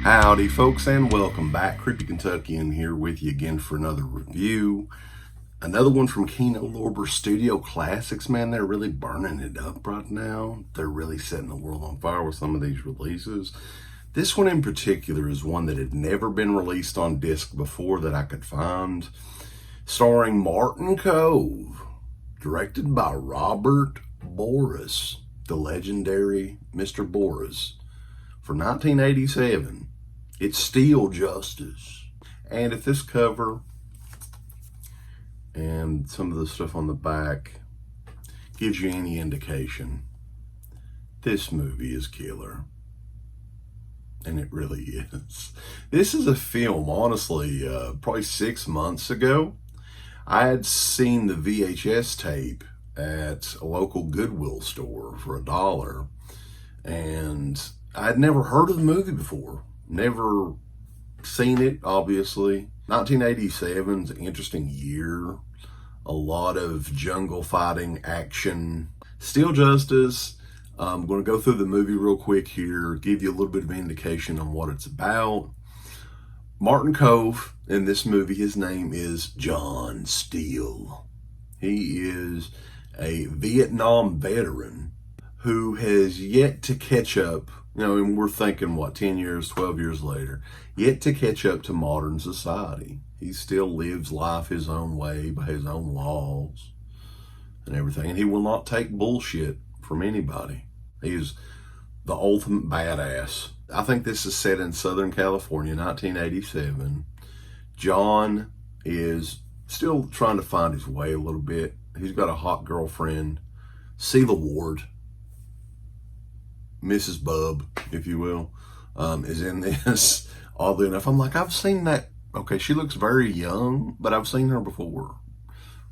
Howdy folks, and welcome back. Creepy Kentuckian here with you again for another review. Another one from Kino Lorber Studio Classics. Man, they're really burning it up right now. They're really setting the world on fire with some of these releases. This one in particular is one that had never been released on disc before that I could find. Starring Martin Kove, directed by Robert Boris, the legendary Mr. Boris, for 1987. It's Steele Justice. And if this cover and some of the stuff on the back gives you any indication, this movie is killer. And it really is. This is a film, honestly, probably 6 months ago. I had seen the VHS tape at a local Goodwill store for $1. And I'd never heard of the movie before. Never seen it, obviously. 1987 is an interesting year. A lot of jungle fighting action. Steele Justice. I'm going to go through the movie real quick here, give you a little bit of indication on what it's about. Martin Kove in this movie, his name is John Steele. He is a Vietnam veteran who has yet to catch up. You know, and we're thinking, what, 10 years, 12 years later, yet to catch up to modern society. He still lives life his own way, by his own laws and everything. And he will not take bullshit from anybody. He is the ultimate badass. I think this is set in Southern California, 1987. John is still trying to find his way a little bit. He's got a hot girlfriend, Sheila Ward. Mrs. Bub, if you will, is in this. Oddly enough, I'm like, I've seen that. Okay, she looks very young, but I've seen her before.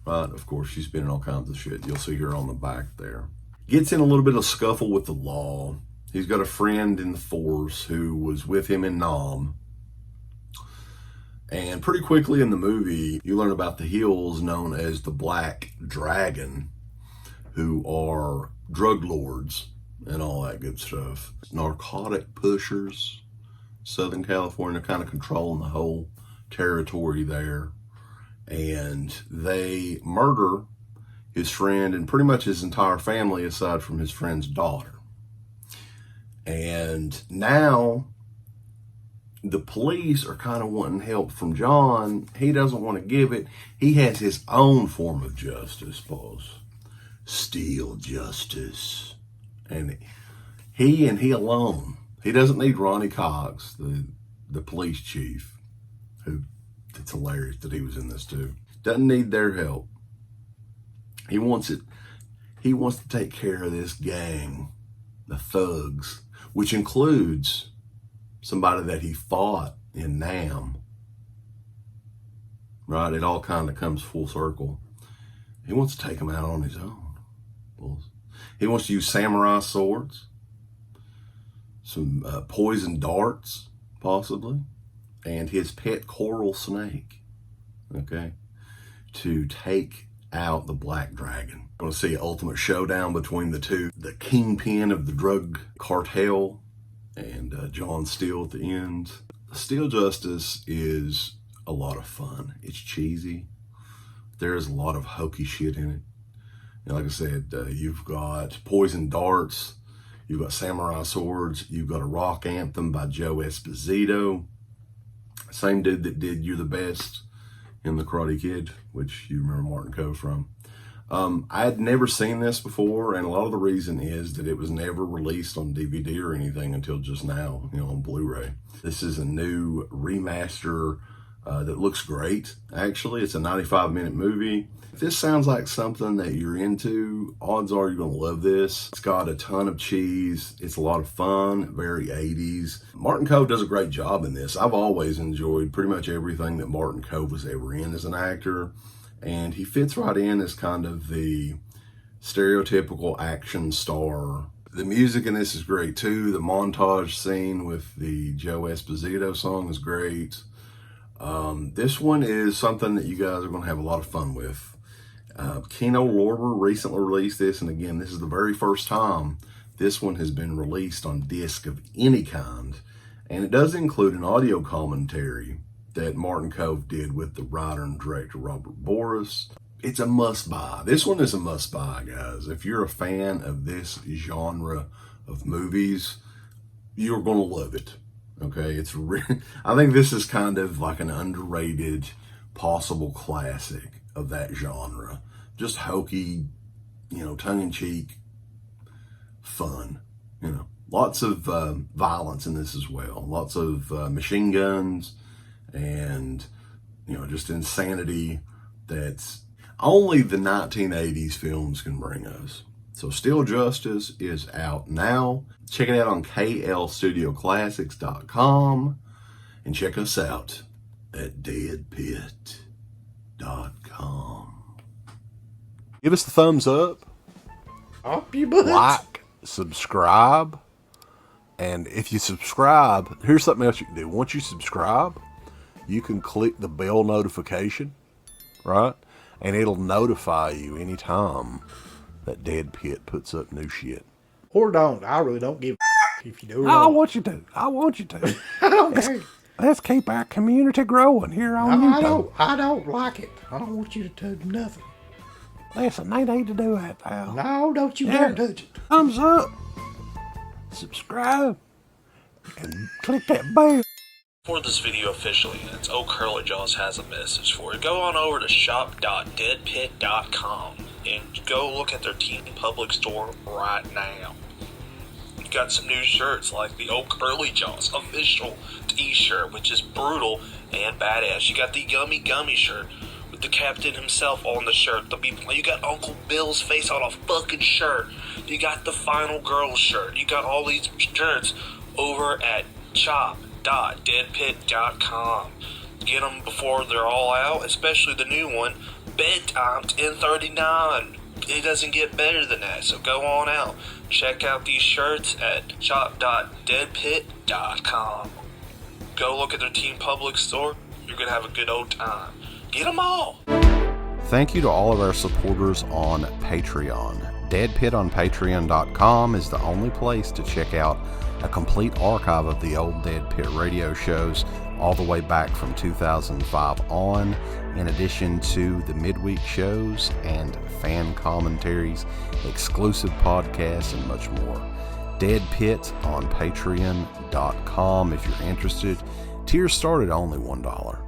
Right, of course, she's been in all kinds of shit. You'll see her on the back there. Gets in a little bit of scuffle with the law. He's got a friend in the force who was with him in Nam. And pretty quickly in the movie, you learn about the Hills known as the Black Dragon, who are drug lords and all that good stuff. Narcotic pushers. Southern California kind of controlling the whole territory there. And they murder his friend and pretty much his entire family aside from his friend's daughter. And now the police are kind of wanting help from John. He doesn't want to give it. He has his own form of justice, boss. Steele Justice. And he alone. He doesn't need Ronnie Cox, the police chief, who, it's hilarious that he was in this too. Doesn't need their help. He wants it. He wants to take care of this gang, the thugs, which includes somebody that he fought in Nam. Right? It all kind of comes full circle. He wants to take them out on his own. He wants to use samurai swords, some poison darts, possibly, and his pet coral snake, okay, to take out the Black Dragon. Going to see an ultimate showdown between the two, the kingpin of the drug cartel and John Steele at the end. Steele Justice is a lot of fun. It's cheesy. There's a lot of hokey shit in it. And like I said, you've got poison darts, you've got samurai swords, you've got a rock anthem by Joe Esposito, same dude that did You're the Best in The Karate Kid, which you remember Martin Kove from. I had never seen this before, and a lot of the reason is that it was never released on DVD or anything until just now, you know, on Blu-ray. This is a new remaster that looks great, actually. It's a 95-minute movie. If this sounds like something that you're into, odds are you're going to love this. It's got a ton of cheese. It's a lot of fun, very 80s. Martin Kove does a great job in this. I've always enjoyed pretty much everything that Martin Kove was ever in as an actor. And he fits right in as kind of the stereotypical action star. The music in this is great too. The montage scene with the Joe Esposito song is great. This one is something that you guys are going to have a lot of fun with. Kino Lorber recently released this, and again, this is the very first time this one has been released on disc of any kind. And it does include an audio commentary that Martin Kove did with the writer and director Robert Boris. It's a must-buy. This one is a must-buy, guys. If you're a fan of this genre of movies, you're going to love it. Okay, I think this is kind of like an underrated possible classic of that genre. Just hokey, tongue-in-cheek fun. Lots of violence in this as well. Lots of machine guns and, just insanity that's only the 1980s films can bring us. So Steele Justice is out now. Check it out on klstudioclassics.com and check us out at DEADPIT.com. Give us the thumbs up. Up your butt. Like, subscribe. And if you subscribe, here's something else you can do. Once you subscribe, you can click the bell notification, right? And it'll notify you anytime that Dead Pit puts up new shit. Or don't. I really don't give a if you do. I want you to. I don't care. Let's keep our community growing here on YouTube. I don't like it. I don't want you to do nothing. Listen, they need to do that, pal. No, don't you dare touch it. Thumbs up. Subscribe. And click that bell. For this video officially, it's Old Curly Jaws has a message for you. Go on over to shop.deadpit.com and go look at their Teen Public store right now. You got some new shirts like the Old Curly Jaws official t-shirt, which is brutal and badass. You got the Yummy Gummy shirt with the captain himself on the shirt. You got Uncle Bill's face on a fucking shirt. You got the Final Girl shirt. You got all these shirts over at shop.deadpit.com. Get them before they're all out, especially the new one, Bedtime 1039. It doesn't get better than that, so go on out. Check out these shirts at shop.deadpit.com. Go look at their Teen Public store. You're going to have a good old time. Get them all! Thank you to all of our supporters on Patreon. Dead Pit on Patreon.com is the only place to check out a complete archive of the old Dead Pit radio shows all the way back from 2005 on, in addition to the midweek shows and fan commentaries, exclusive podcasts, and much more. Dead Pit on Patreon.com if you're interested. Tiers start at only $1.